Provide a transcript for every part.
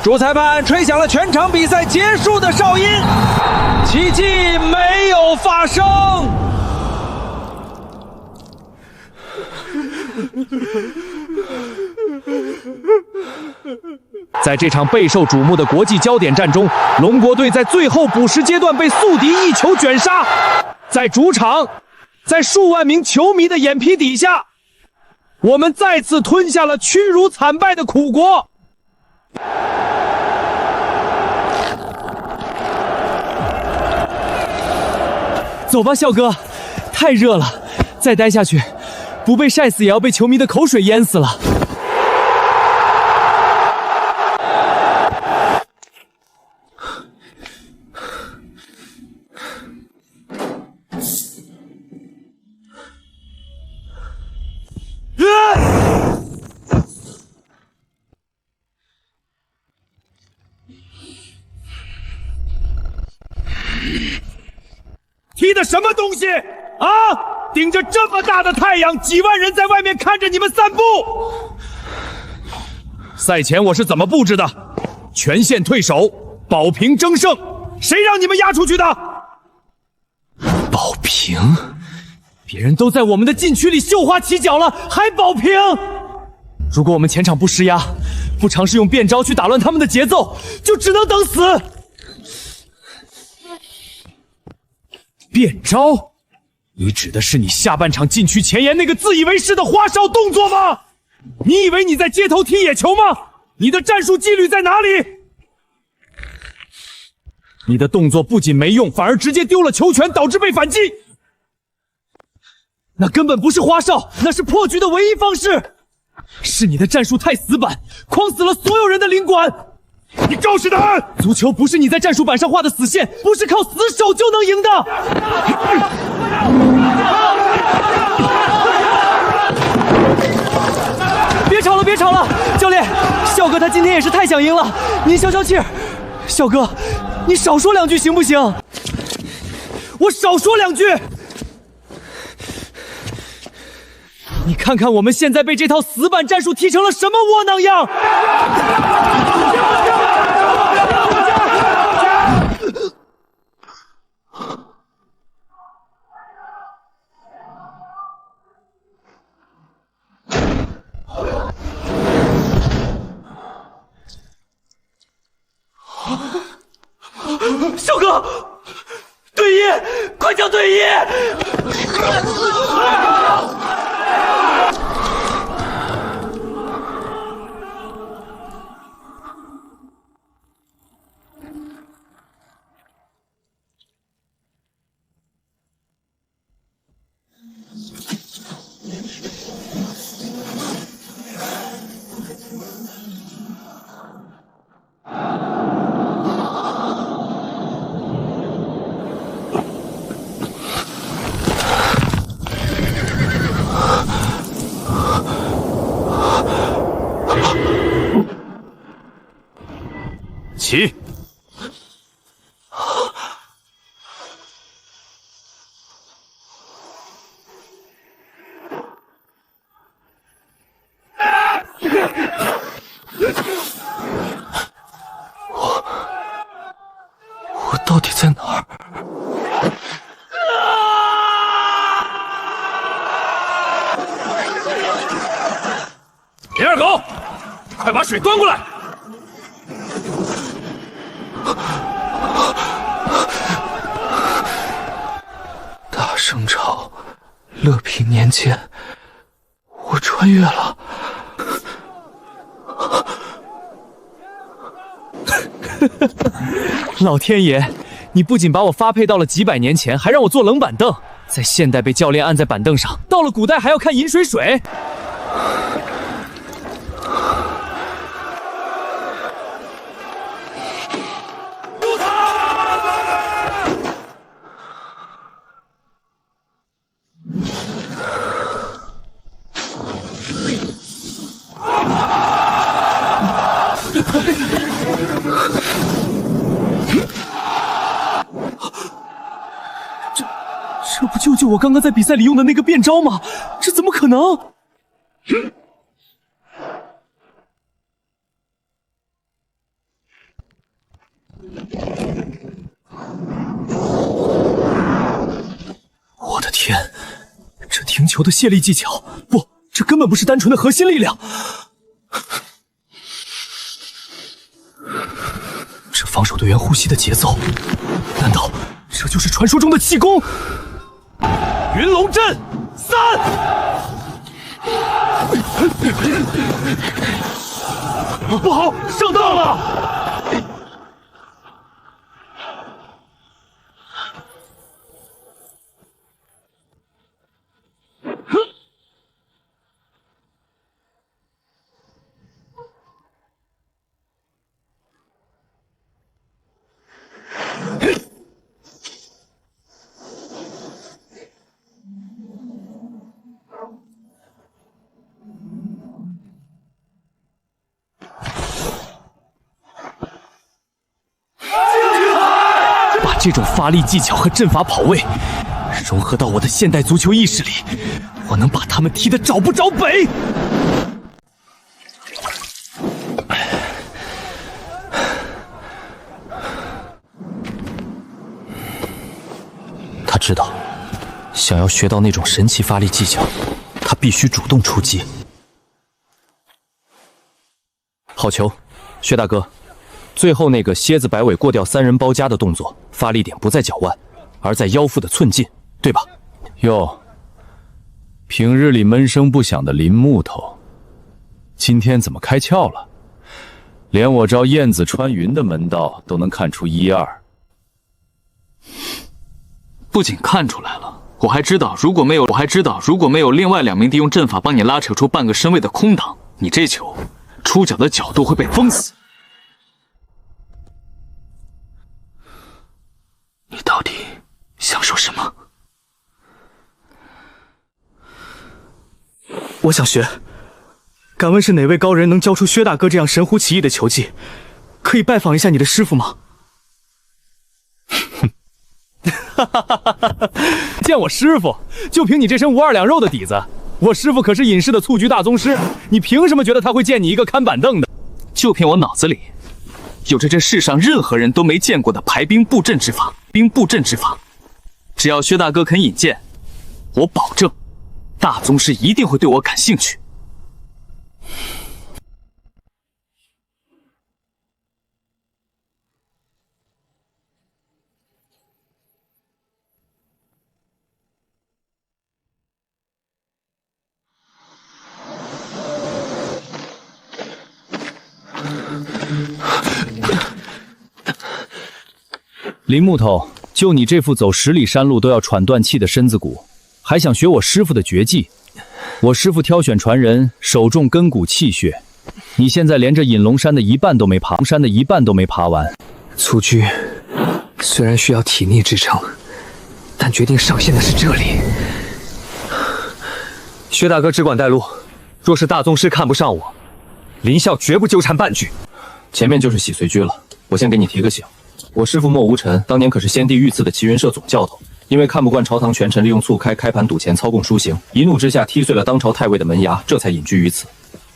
主裁判吹响了全场比赛结束的哨音，奇迹没有发生。在这场备受瞩目的国际焦点战中，龙国队在最后补时阶段被宿敌一球卷杀，在主场，在数万名球迷的眼皮底下，我们再次吞下了屈辱惨败的苦果。走吧，笑哥，太热了，再待下去，不被晒死也要被球迷的口水淹死了。踢的什么东西啊！顶着这么大的太阳，几万人在外面看着你们散步。赛前我是怎么布置的？全线退守，保平争胜。谁让你们压出去的？保平？别人都在我们的禁区里绣花起脚了，还保平？如果我们前场不施压，不尝试用变招去打乱他们的节奏，就只能等死。变招？你指的是你下半场禁区前沿那个自以为是的花哨动作吗？你以为你在街头踢野球吗？你的战术纪律在哪里？你的动作不仅没用，反而直接丢了球权，导致被反击。那根本不是花哨，那是破局的唯一方式。是你的战术太死板，框死了所有人的领管。你告诉他们，足球不是你在战术板上画的死线，不是靠死守就能赢的。别吵了，别吵了，教练，笑哥他今天也是太想赢了，您消消气儿。笑哥，你少说两句行不行？我少说两句。你看看我们现在被这套死板战术踢成了什么窝囊样！笑哥，队医，快叫队医！起！我到底在哪儿？田二狗，快把水端过来！大圣朝，乐平年间，我穿越了。老天爷，你不仅把我发配到了几百年前，还让我坐冷板凳，在现代被教练按在板凳上，到了古代还要看饮水水。这不就我刚刚在比赛里用的那个变招吗？这怎么可能？天，这停球的卸力技巧，不，这根本不是单纯的核心力量。这防守队员呼吸的节奏，难道这就是传说中的气功？云龙阵3，不好，上当了！这种发力技巧和阵法跑位融合到我的现代足球意识里，我能把他们踢得找不着北。他知道，想要学到那种神奇发力技巧，他必须主动出击。好球，薛大哥。最后那个蝎子摆尾过掉3人包夹的动作，发力点不在脚腕，而在腰腹的寸劲，对吧？哟，平日里闷声不响的林木头，今天怎么开窍了？连我招燕子穿云的门道都能看出1、2。不仅看出来了，我还知道，如果没有另外2名弟兄阵法帮你拉扯出半个身位的空档，你这球出脚的角度会被封死。你到底想说什么？我想学。敢问是哪位高人能教出薛大哥这样神乎其异的球技？可以拜访一下你的师傅吗？见我师傅，就凭你这身5、2两肉的底子，我师傅可是隐世的蹴鞠大宗师，你凭什么觉得他会见你一个看板凳的？就凭我脑子里有着这世上任何人都没见过的排兵布阵之法。只要薛大哥肯引荐，我保证，大宗师一定会对我感兴趣。林木头，就你这副走10里山路都要喘断气的身子骨，还想学我师傅的绝技？我师傅挑选传人，首重根骨气血，你现在连这隐龙山的一半都没爬完。蹴鞠虽然需要体力支撑，但决定上线的是这里。薛大哥只管带路，若是大宗师看不上我，林啸绝不纠缠半句。前面就是洗髓居了，我先给你提个醒。我师父莫无尘当年可是先帝御赐的齐云社总教头，因为看不惯朝堂权臣利用促开盘赌钱操控书刑，一怒之下踢碎了当朝太尉的门牙，这才隐居于此。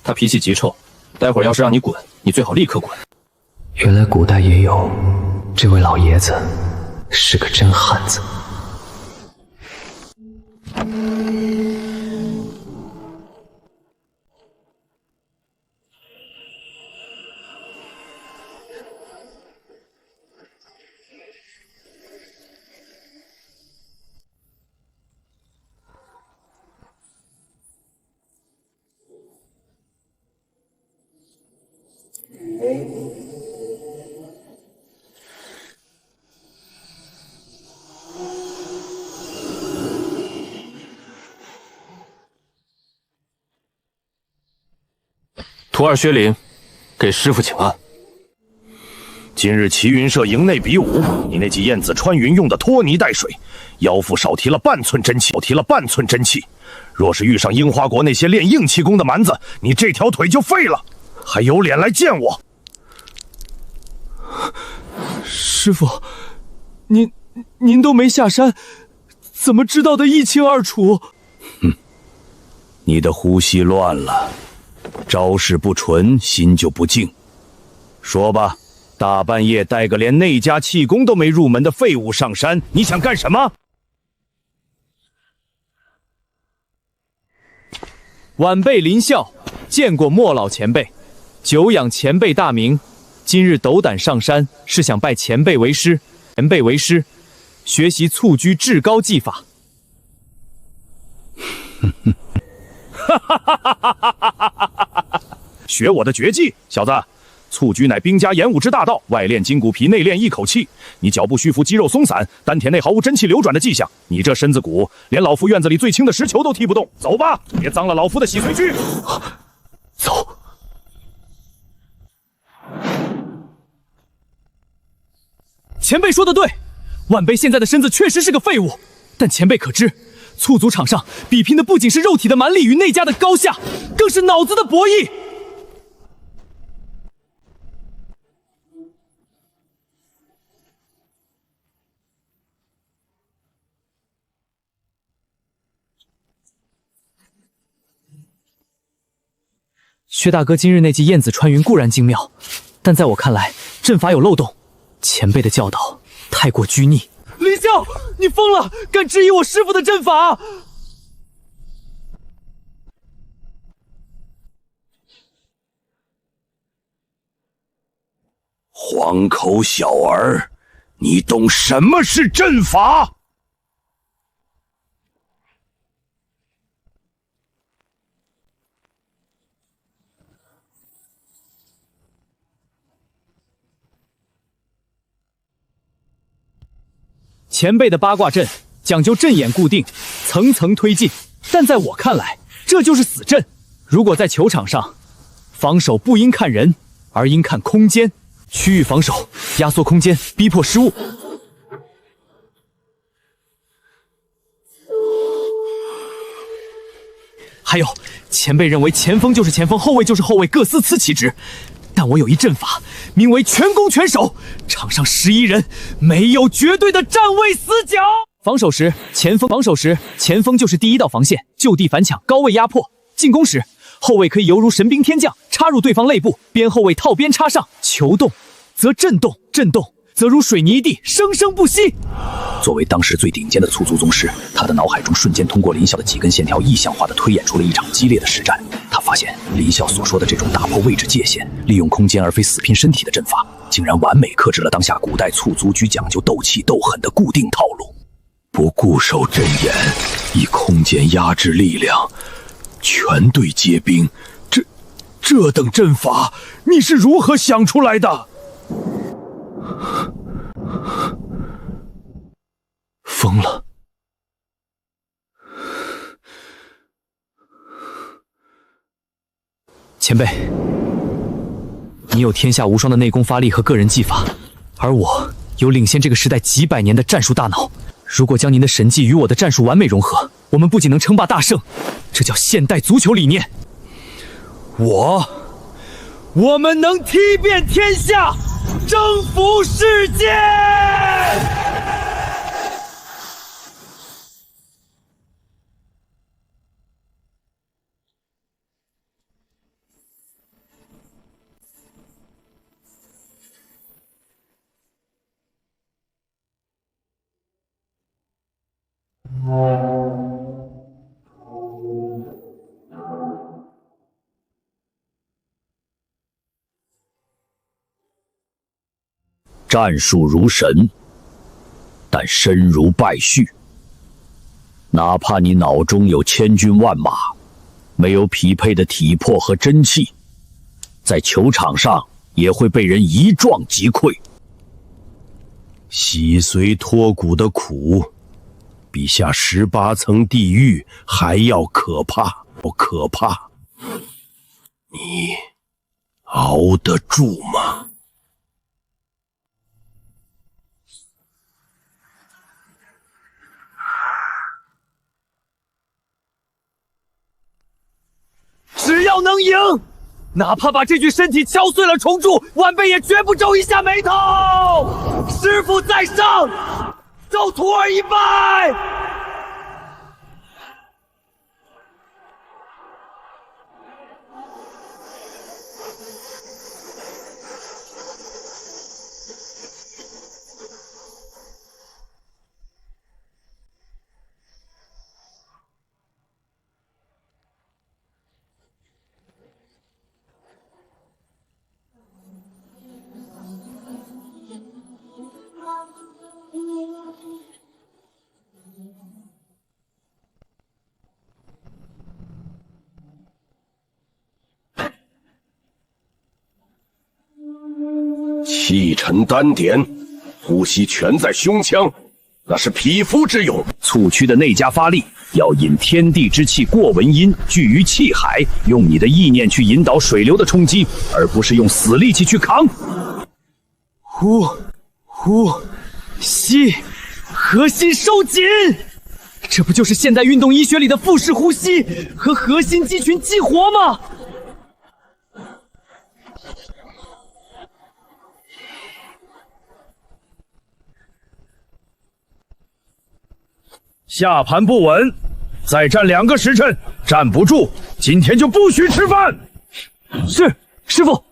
他脾气极臭，待会儿要是让你滚，你最好立刻滚。原来古代也有，这位老爷子是个真汉子。徒儿薛林，给师父请安。今日齐云社营内比武，你那记燕子穿云用的拖泥带水，腰腹少提了半寸真气，若是遇上樱花国那些练硬气功的蛮子，你这条腿就废了，还有脸来见我？师父，您都没下山，怎么知道的一清二楚？你的呼吸乱了，招式不纯，心就不静。说吧，大半夜带个连内家气功都没入门的废物上山，你想干什么？晚辈林啸见过莫老前辈，久仰前辈大名，今日斗胆上山，是想拜前辈为师。前辈为师，学习蹴鞠至高技法。学我的绝技，小子！蹴鞠乃兵家演武之大道，外练筋骨皮，内练一口气。你脚部虚浮，肌肉松散，丹田内毫无真气流转的迹象。你这身子骨，连老夫院子里最轻的石球都踢不动。走吧，别脏了老夫的洗髓躯。走。前辈说的对，晚辈现在的身子确实是个废物，但前辈可知，蹴足场上比拼的不仅是肉体的蛮力与内家的高下，更是脑子的博弈。薛大哥今日那记燕子穿云固然精妙，但在我看来，阵法有漏洞。前辈的教导太过拘泥。林啸，你疯了，敢质疑我师父的阵法？黄口小儿，你懂什么是阵法？前辈的八卦阵讲究阵眼固定，层层推进，但在我看来，这就是死阵。如果在球场上，防守不应看人，而应看空间，区域防守，压缩空间，逼迫失误。还有，前辈认为前锋就是前锋，后卫就是后卫，各司其职。但我有一阵法，名为全攻全守。场上11人，没有绝对的站位死角。防守时，前锋就是第一道防线，就地反抢，高位压迫；进攻时，后卫可以犹如神兵天将，插入对方肋部，边后卫套边插上。球动则震动，震动则如水泥地，生生不息。作为当时最顶尖的蹴足宗师，他的脑海中瞬间通过林啸的几根线条，意象化地推演出了一场激烈的实战。他发现林啸所说的这种打破位置界限，利用空间而非死拼身体的阵法，竟然完美克制了当下古代蹴足局讲究斗气斗狠的固定套路。不固守阵眼，以空间压制力量，全队皆兵，这等阵法，你是如何想出来的？疯了！前辈，你有天下无双的内功发力和个人技法，而我有领先这个时代几百年的战术大脑。如果将您的神技与我的战术完美融合，我们不仅能称霸大圣，这叫现代足球理念。我们能踢遍天下，征服世界！战术如神，但身如败絮。哪怕你脑中有千军万马，没有匹配的体魄和真气，在球场上也会被人一撞即溃。洗髓脱骨的苦，比下18层地狱还要可怕，你熬得住吗？只要能赢，哪怕把这具身体敲碎了重铸，晚辈也绝不皱一下眉头。师父在上，受徒儿一拜。气沉丹田，呼吸全在胸腔，那是匹夫之勇。促区的内家发力，要引天地之气过文阴，聚于气海，用你的意念去引导水流的冲击，而不是用死力气去扛。呼，吸，核心收紧。这不就是现代运动医学里的腹式呼吸和核心肌群激活吗？下盘不稳，再站2个时辰，站不住，今天就不许吃饭。是，师傅。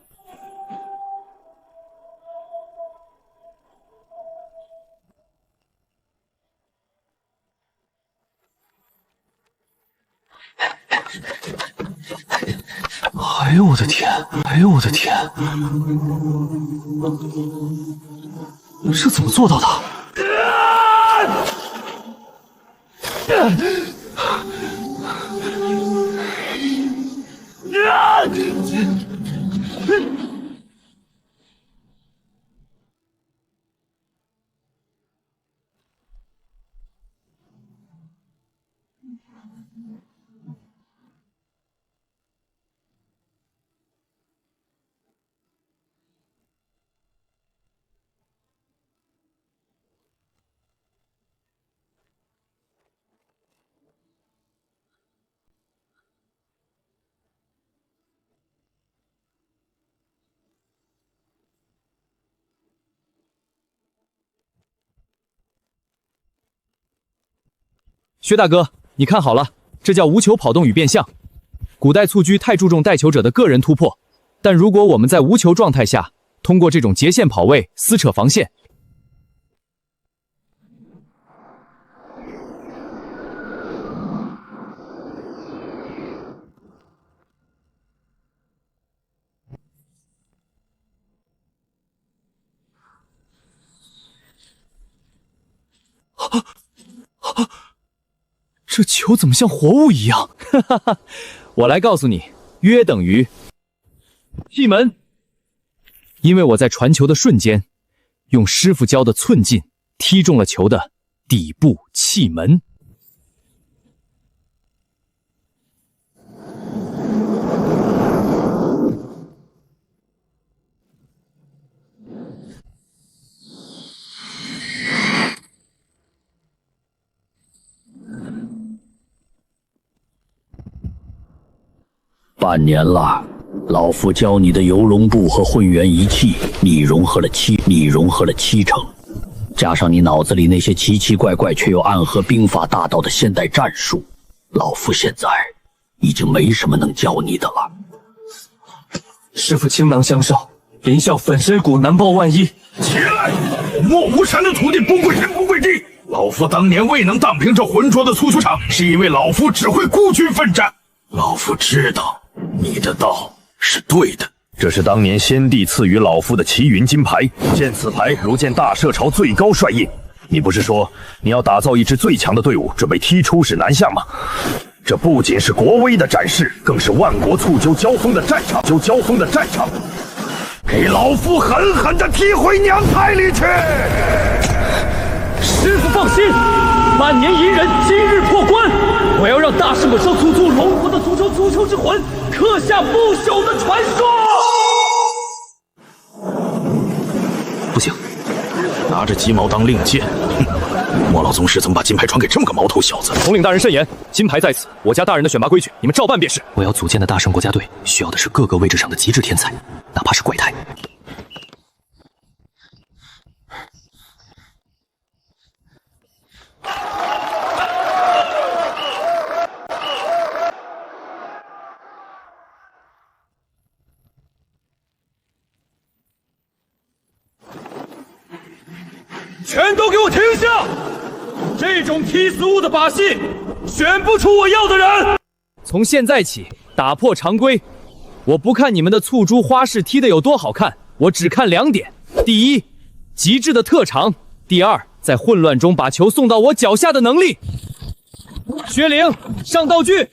哎呦我的天！哎呦我的天！这怎么做到的？薛大哥，你看好了，这叫无球跑动与变向。古代蹴鞠太注重带球者的个人突破，但如果我们在无球状态下，通过这种截线跑位撕扯防线，这球怎么像活物一样？哈哈哈！我来告诉你，约等于气门。因为我在传球的瞬间，用师傅教的寸劲踢中了球的底部气门。半年了，老夫教你的游龙步和混元一气，你融合了七成，加上你脑子里那些奇奇怪怪却又暗合兵法大道的现代战术，老夫现在已经没什么能教你的了。师傅倾囊相授，临校粉身骨难报万一。起来！莫无山的徒弟不跪天不跪地。老夫当年未能荡平这浑浊的蹴球场，是因为老夫只会孤军奋战。老夫知道你的道是对的。这是当年先帝赐予老夫的齐云金牌，见此牌如见大赦朝最高帅印。你不是说你要打造一支最强的队伍，准备踢出使南向吗？这不仅是国威的展示，更是万国蹴球交锋的战场。给老夫狠狠地踢回娘胎里去！师傅放心，万年隐忍，今日破关。我要让大圣猛兽突突龙活的足球足球之魂，刻下不朽的传说。不行，拿着鸡毛当令箭。莫老宗师怎么把金牌传给这么个毛头小子？统领大人慎言，金牌在此，我家大人的选拔规矩，你们照办便是。我要组建的大圣国家队，需要的是各个位置上的极致天才，哪怕是怪胎。全都给我停下！这种踢死物的把戏，选不出我要的人。从现在起，打破常规，我不看你们的蹴珠花式踢得有多好看，我只看2点：第一，极致的特长；第二，在混乱中把球送到我脚下的能力。薛灵，上道具。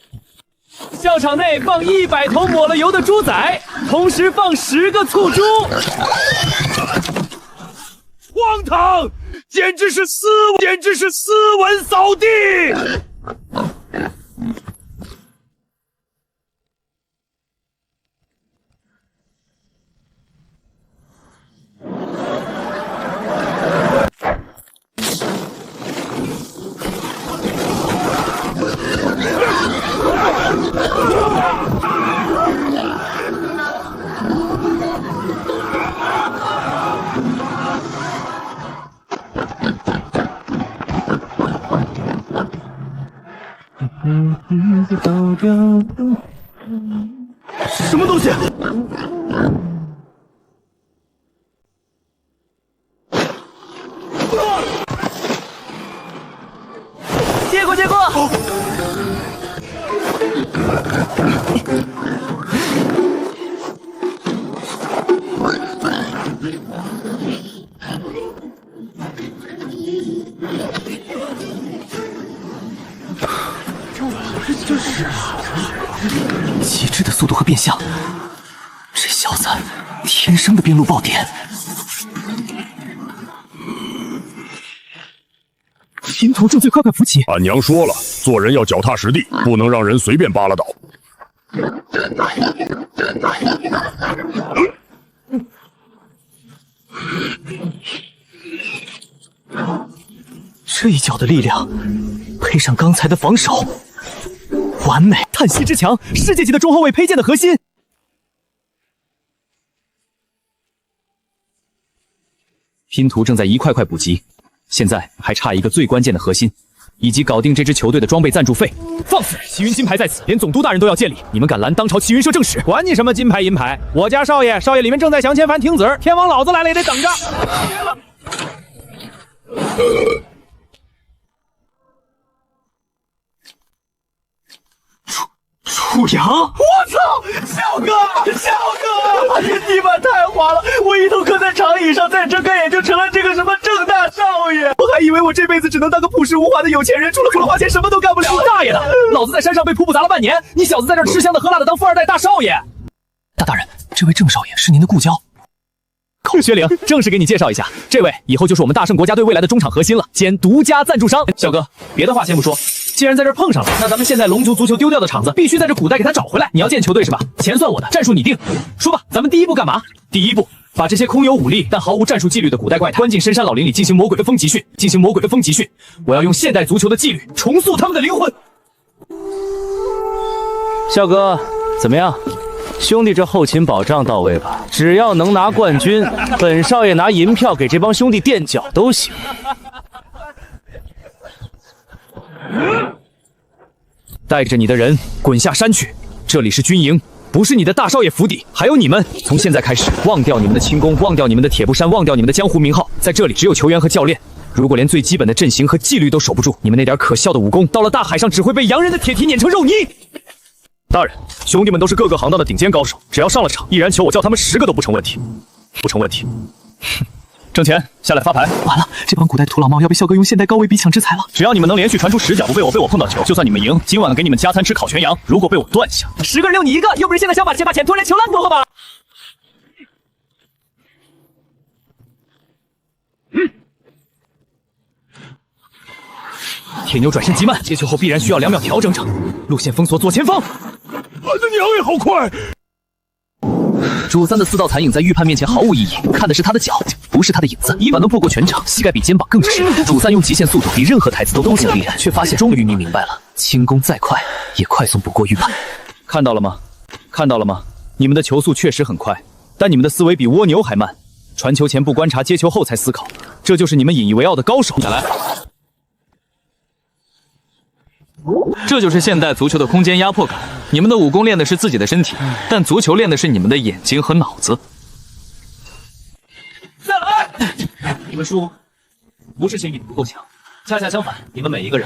校场内放100头抹了油的猪仔，同时放10个蹴珠。荒唐，简直是斯文扫地！什么东西？接过，接过！极致的速度和变相，这小子天生的边路爆点。拼图正最快扶起。俺娘说了，做人要脚踏实地，不能让人随便扒拉倒。这一脚的力量，配上刚才的防守，完美！叹息之强，世界级的中后卫配件的核心。拼图正在一块块补齐，现在还差一个最关键的核心，以及搞定这支球队的装备赞助费。放肆！齐云金牌在此，连总督大人都要见礼，你们敢拦当朝齐云社正使？管你什么金牌银牌，我家少爷里面正在想千帆停子，天王老子来了也得等着。楚阳，我操！笑哥，你们太滑了！我一头磕在长椅上，再睁开眼就成了这个什么郑大少爷。我还以为我这辈子只能当个朴实无华的有钱人，除了花钱什么都干不了。大爷的！老子在山上被瀑布砸了半年，你小子在这吃香的喝辣的当富二代大少爷。大人，这位郑少爷是您的故交。薛灵，正式给你介绍一下，这位以后就是我们大圣国家队未来的中场核心了，兼独家赞助商。小哥，别的话先不说，既然在这儿碰上了，那咱们现在龙族足球丢掉的场子，必须在这古代给他找回来。你要建球队是吧？钱算我的，战术你定。说吧，咱们第一步干嘛？第一步，把这些空有武力但毫无战术纪律的古代怪胎关进深山老林里进行魔鬼的风集训，我要用现代足球的纪律重塑他们的灵魂。笑哥，怎么样？兄弟这后勤保障到位吧？只要能拿冠军，本少爷拿银票给这帮兄弟垫脚都行。带着你的人滚下山去，这里是军营，不是你的大少爷府邸。还有你们，从现在开始忘掉你们的轻功，忘掉你们的铁布衫，忘掉你们的江湖名号，在这里只有球员和教练。如果连最基本的阵型和纪律都守不住，你们那点可笑的武功，到了大海上只会被洋人的铁蹄碾成肉泥。大人，兄弟们都是各个行当的顶尖高手，只要上了场，一然求我叫他们10个都不成问题，不成问题。挣钱，下来发牌。完了，这帮古代土老帽要被笑哥用现代高位比抢制裁了。只要你们能连续传出10脚不被我碰到球，就算你们赢，今晚给你们加餐吃烤全羊。如果被我断下，10个人留你一个，又不是现在想把钱拖连球烂多了吧？铁牛转身极慢，接球后必然需要2秒调整整，路线封锁左前方。俺的娘也好快！主3的4道残影在预判面前毫无意义，看的是他的脚，不是他的影子。一板都破过全场，膝盖比肩膀更直。主3用极限速度比任何台词都强烈，却发现终于你明白了，轻功再快也快送不过预判。看到了吗？看到了吗？你们的球速确实很快，但你们的思维比蜗牛还慢。传球前不观察，接球后才思考，这就是你们引以为傲的高手。再来。这就是现代足球的空间压迫感。你们的武功练的是自己的身体，但足球练的是你们的眼睛和脑子。再来！你们输，不是嫌你们不够强，恰恰相反，你们每一个人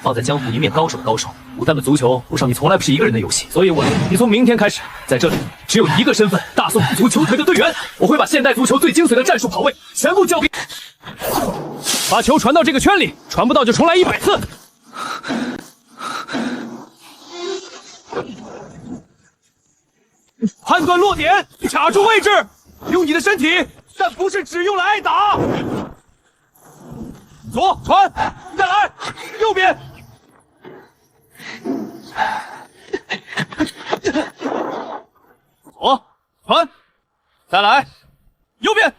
放在江湖一面高手的高手。古代的足球，不少你从来不是一个人的游戏，所以你从明天开始，在这里只有一个身份：大宋足球队的队员。我会把现代足球最精髓的战术跑位全部交给，把球传到这个圈里，传不到就重来100次。判断落点，卡住位置，用你的身体，但不是只用来挨打。左传，再来，右边。左传，再来，右边。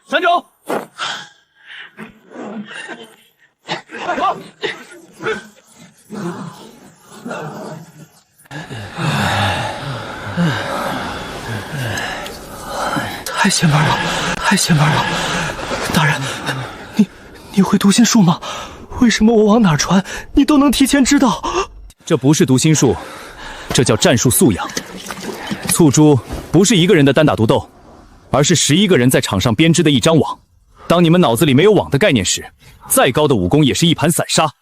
三九。好。太邪门了，太邪门了！大人，你会读心术吗？为什么我往哪传，你都能提前知道？这不是读心术，这叫战术素养。醋猪不是一个人的单打独斗，而是11个人在场上编织的一张网。当你们脑子里没有网的概念时，再高的武功也是一盘散沙。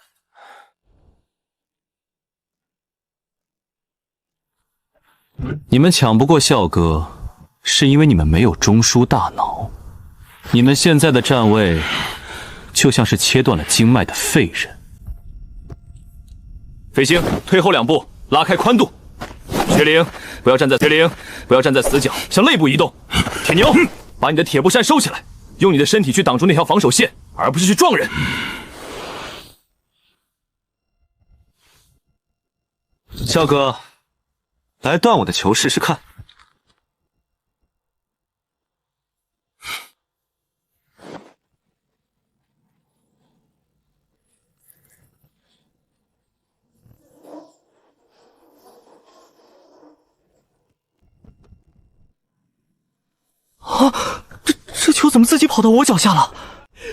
你们抢不过笑哥，是因为你们没有中枢大脑。你们现在的站位，就像是切断了经脉的废人。飞星，退后2步，拉开宽度。雪灵，不要站在死角，向内部移动。铁牛，把你的铁布衫收起来，用你的身体去挡住那条防守线，而不是去撞人。笑哥，来断我的球试试看。啊！这球怎么自己跑到我脚下了？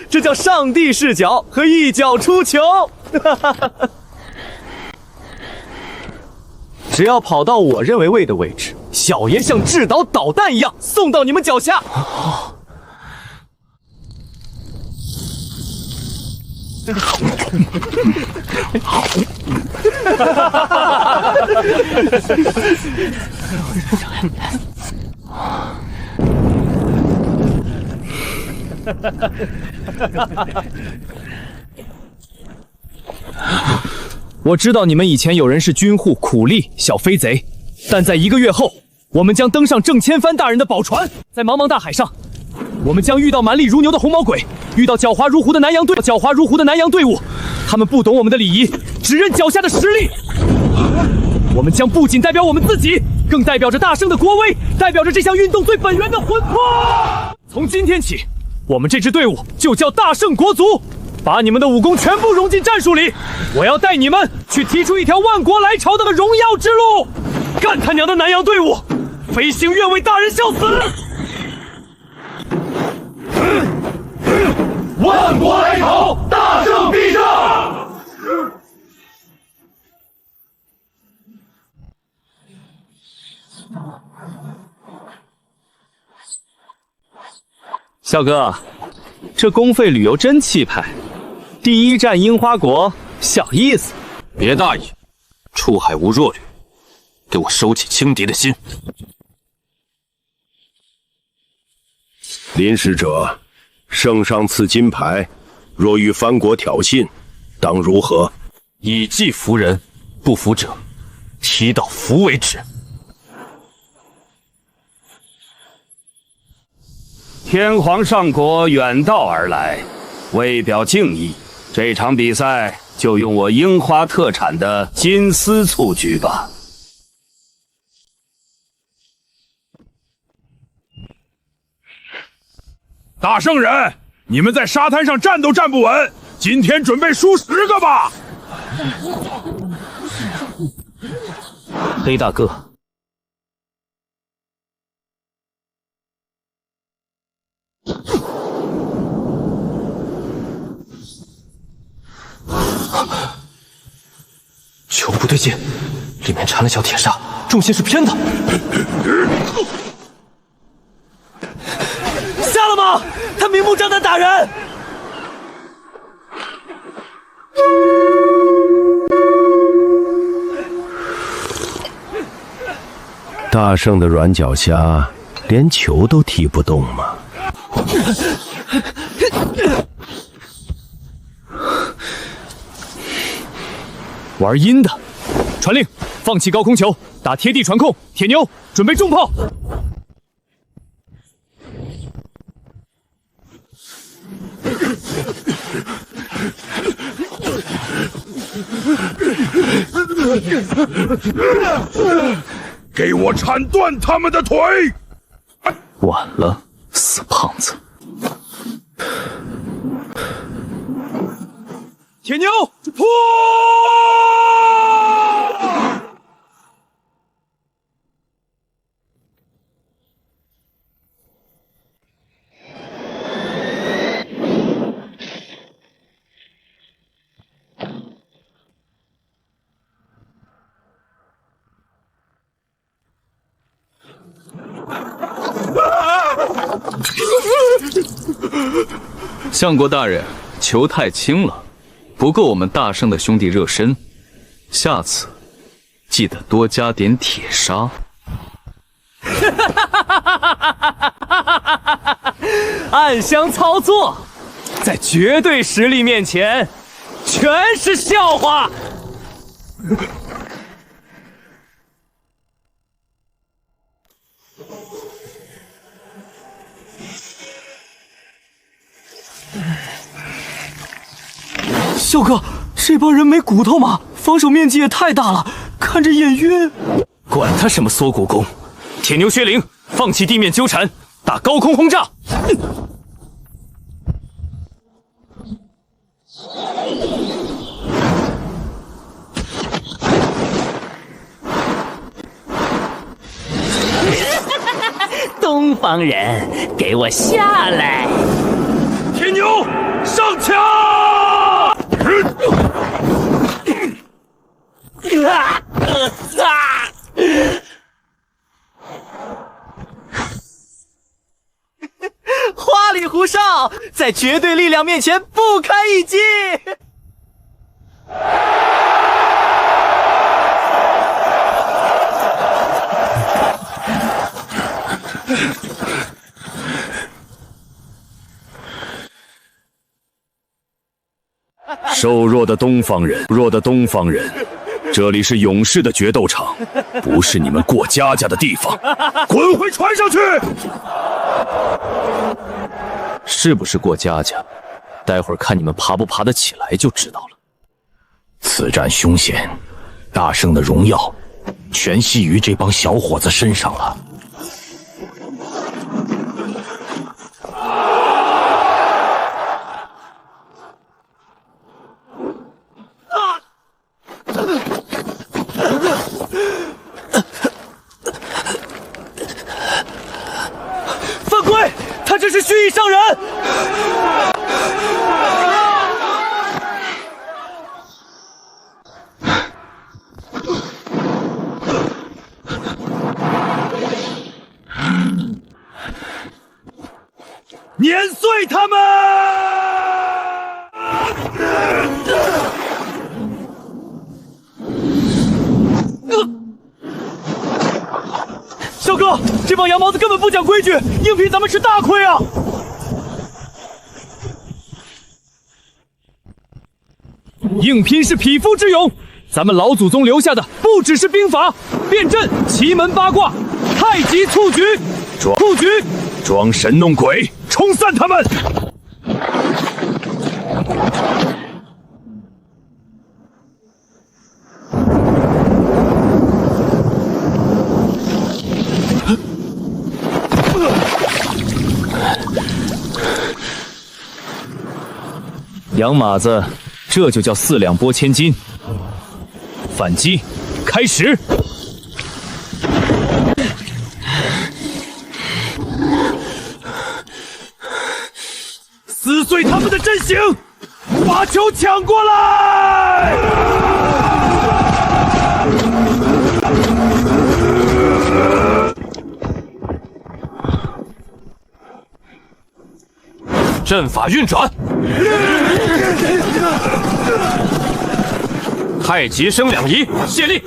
这叫上帝视角和一脚出球。只要跑到我认为位的位置，小爷像制导导弹一样送到你们脚下。我知道你们以前有人是军户、苦力、小飞贼，但在1个月后，我们将登上郑千帆大人的宝船，在茫茫大海上，我们将遇到蛮力如牛的红毛鬼，遇到狡猾如狐的南洋队伍，他们不懂我们的礼仪，只认脚下的实力。我们将不仅代表我们自己，更代表着大圣的国威，代表着这项运动最本源的魂魄。从今天起，我们这支队伍就叫大圣国足。把你们的武功全部融进战术里，我要带你们去踢出一条万国来朝的荣耀之路！干他娘的南洋队伍，飞行愿为大人效死！万国来朝，大圣必胜！笑哥，这公费旅游真气派。第1站樱花国，小意思。别大意，出海无弱旅，给我收起轻敌的心。林使者，圣上赐金牌，若与藩国挑衅，当如何？以技服人，不服者，踢到服为止。天皇上国远道而来，为表敬意，这场比赛就用我樱花特产的金丝醋举吧。大圣人，你们在沙滩上站都站不稳，今天准备输10个吧。黑大哥，球不对劲，里面缠了小铁砂，重心是偏的。下了吗？他明目张胆打人。大圣的软脚虾连球都踢不动吗？玩阴的！传令，放弃高空球，打贴地传控。铁牛，准备重炮。给我铲断他们的腿！晚了，死胖子！铁牛，破！相国大人，球太轻了，不够我们大圣的兄弟热身。下次记得多加点铁砂。暗箱操作，在绝对实力面前，全是笑话。笑哥，这帮人没骨头吗？防守面积也太大了，看着眼晕。管他什么缩骨功，铁牛薛灵，放弃地面纠缠，打高空轰炸。东方人，给我下来！铁牛，上枪！花里胡哨，在绝对力量面前不堪一击。瘦弱的东方人，这里是勇士的决斗场，不是你们过家家的地方。滚回船上去！是不是过家家？待会儿看你们爬不爬得起来就知道了。此战凶险，大圣的荣耀全系于这帮小伙子身上了。犯规！他这是蓄意伤人！碾碎他们！小哥，这帮羊毛子根本不讲规矩，硬拼咱们吃大亏啊！硬拼是匹夫之勇，咱们老祖宗留下的不只是兵法、变阵、奇门八卦、太极蹴鞠、装神弄鬼，冲散他们！杨马子，这就叫四两拨千斤。反击，开始！撕碎他们的阵型，把球抢过来！阵法运转，太极生两仪，卸力！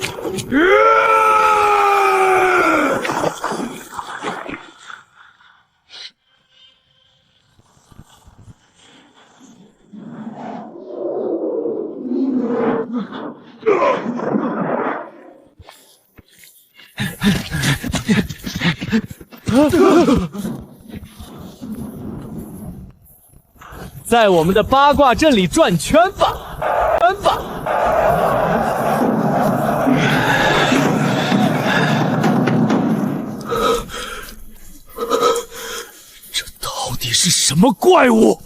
在我们的八卦阵里转圈吧，么怪物！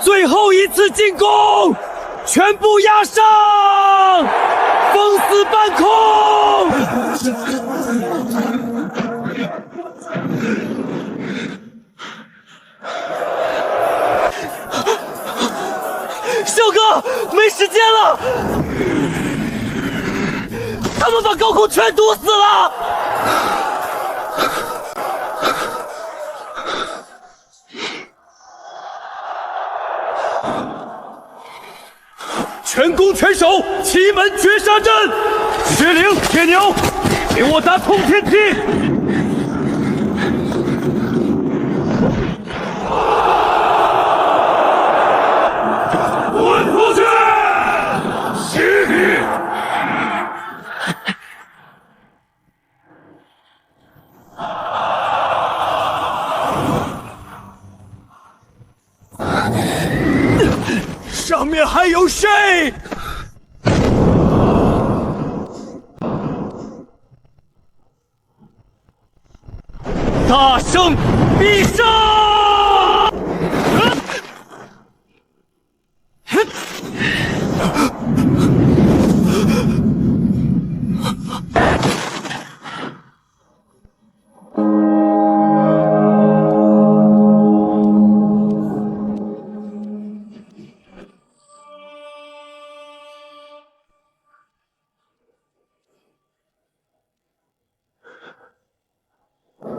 最后一次进攻，全部压上，封死半空！笑哥，没时间了！他们把高空全堵死了！全攻全守，奇门绝杀阵！血灵、铁牛，给我打通天梯！滚出去！洗礼！上面还有谁？大圣必胜！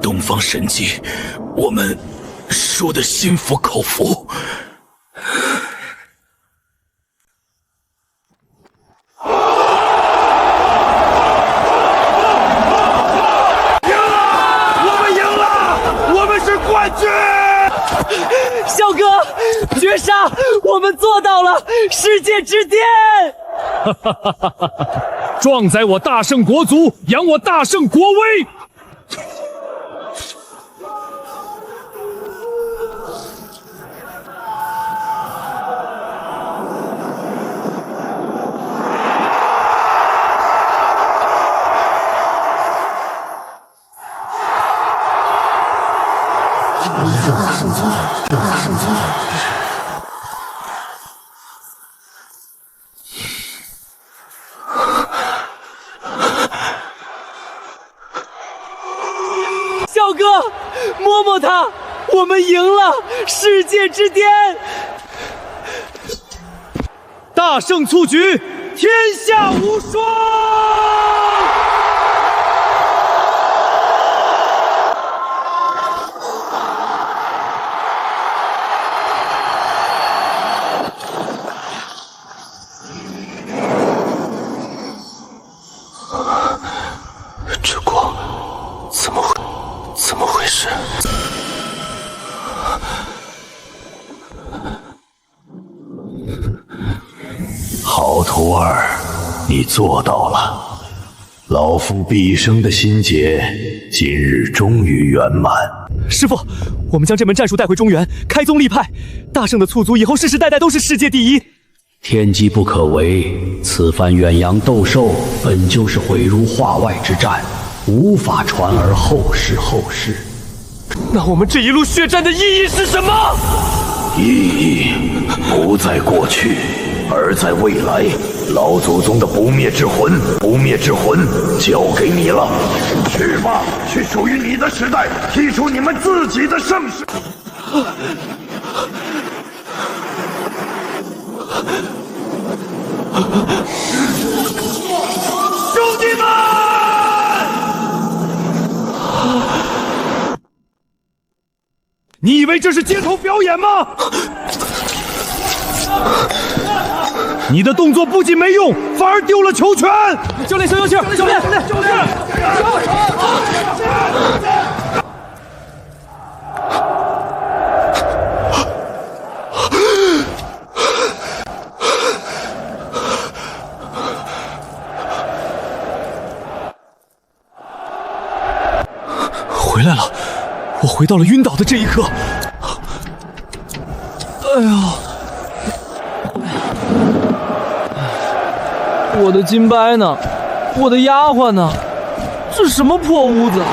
东方神迹，我们说的心服口服。笑哥，绝杀，我们做到了，世界之巅！壮哉我大圣国族，扬我大圣国威！笑哥，摸摸他，我们赢了，世界之巅！大圣出局，天下无双！这光怎么回事？好徒儿，你做到了，老夫毕生的心结，今日终于圆满。师傅，我们将这门战术带回中原，开宗立派，大圣的簇族以后世世代代都是世界第一。天机不可违，此番远洋斗兽本就是毁如化外之战，无法传而后世。那我们这一路血战的意义是什么？意义不在过去，而在未来。老祖宗的不灭之魂交给你了，去吧，去属于你的时代，踢出你们自己的盛世。兄弟们！你以为这是街头表演吗？你的动作不仅没用，反而丢了球权！教练消消气儿，教练！回来了，我回到了晕倒的这一刻。哎呀！我的金掰呢？我的丫鬟呢？这什么破屋子？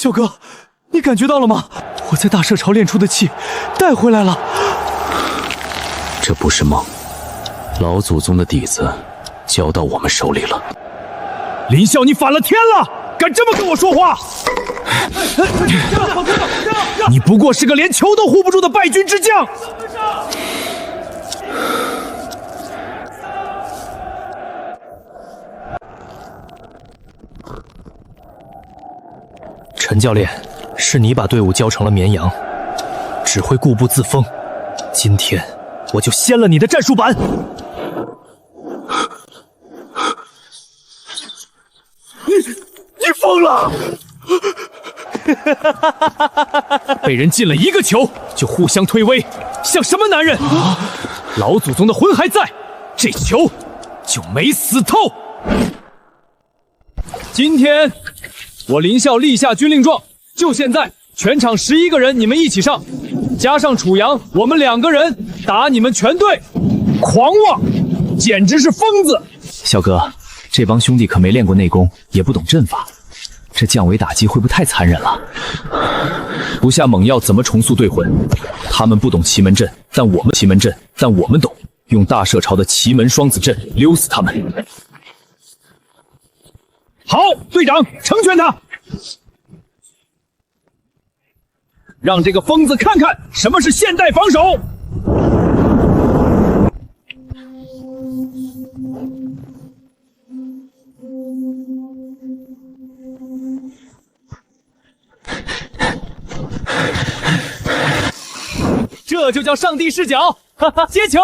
小哥，你感觉到了吗？我在大社朝练出的气带回来了。这不是梦，老祖宗的底子交到我们手里了。林啸，你反了天了，敢这么跟我说话？你不过是个连球都护不住的败军之将。陈教练，是你把队伍教成了绵羊，只会固步自封。今天我就掀了你的战术板！你疯了！被人进了一个球就互相推诿，像什么男人？老祖宗的魂还在，这球就没死透。今天我林啸立下军令状，就现在，全场11个人，你们一起上，加上楚阳，我们2个人打你们全队。狂妄，简直是疯子！小哥，这帮兄弟可没练过内功，也不懂阵法，这降维打击会不会太残忍了？不下猛药怎么重塑队魂？他们不懂奇门阵，但我们懂，用大社朝的奇门双子阵溜死他们。好，队长，成全他，让这个疯子看看什么是现代防守。这就叫上帝视角，哈哈，接球。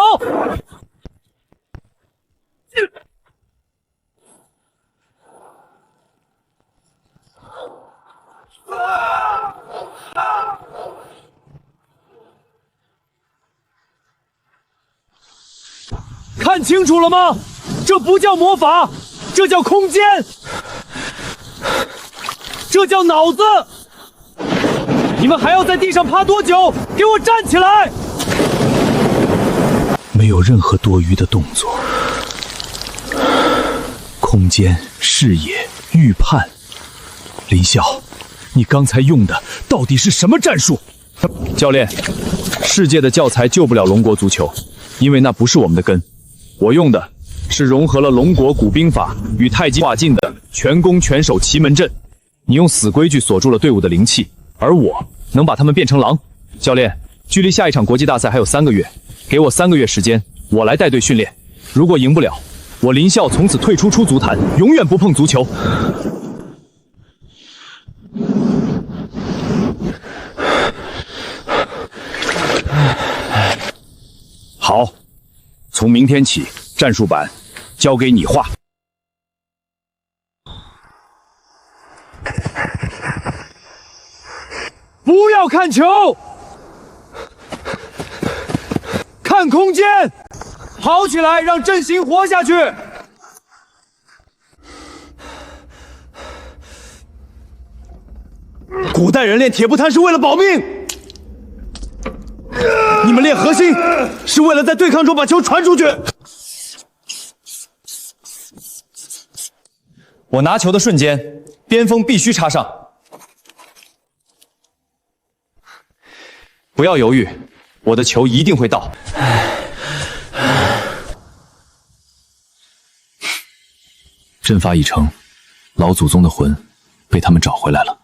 看清楚了吗？这不叫魔法，这叫空间，这叫脑子。你们还要在地上趴多久？给我站起来！没有任何多余的动作，空间、视野、预判。林啸，你刚才用的到底是什么战术？教练，世界的教材救不了龙国足球，因为那不是我们的根。我用的是融合了龙国古兵法与太极化劲的全攻全守奇门阵。你用死规矩锁住了队伍的灵气，而我能把他们变成狼。教练，距离下一场国际大赛还有3个月，给我3个月时间，我来带队训练。如果赢不了，我林啸从此退出足坛，永远不碰足球。好，从明天起，战术板交给你画。不要看球，看空间，跑起来，让阵型活下去。古代人练铁布摊是为了保命，你们练核心是为了在对抗中把球传出去。我拿球的瞬间，边锋必须插上。不要犹豫，我的球一定会到。阵法已成，老祖宗的魂被他们找回来了。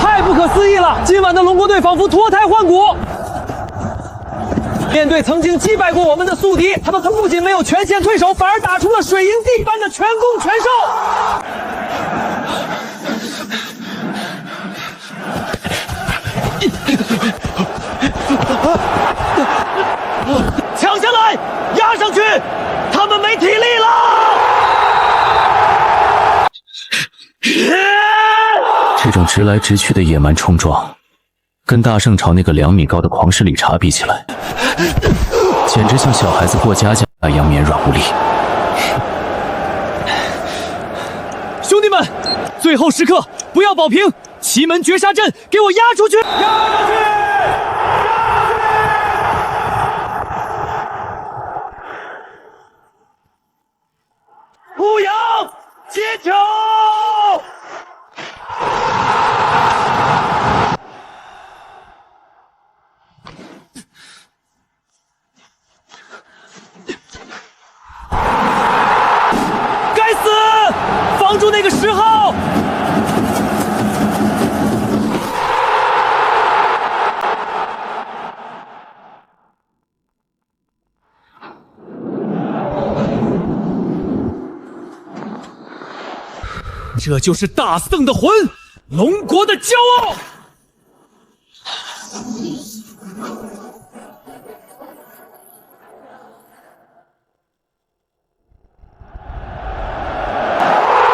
太不可思议了！今晚的龙国队仿佛脱胎换骨。面对曾经击败过我们的宿敌，他们不仅没有全线退守，反而打出了水银地般的全攻全受。抢下来，压上去，他们没体力了。这种直来直去的野蛮冲撞，跟大圣朝那个2米高的狂狮理查比起来，简直像小孩子过家家一样绵软无力。兄弟们，最后时刻不要保平，奇门绝杀阵给我压出去！压上去！濮阳，球！该死！防住那个10号！这就是大圣的魂，龙国的骄傲。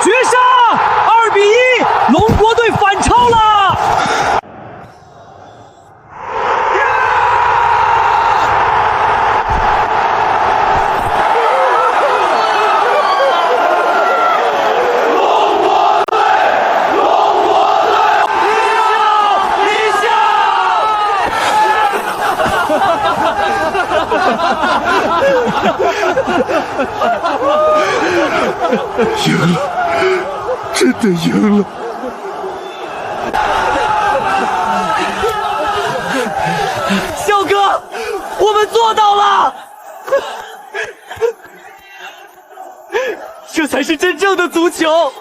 绝杀！2比1，龙国队反超了。赢了，真的赢了！笑哥，我们做到了！这才是真正的足球。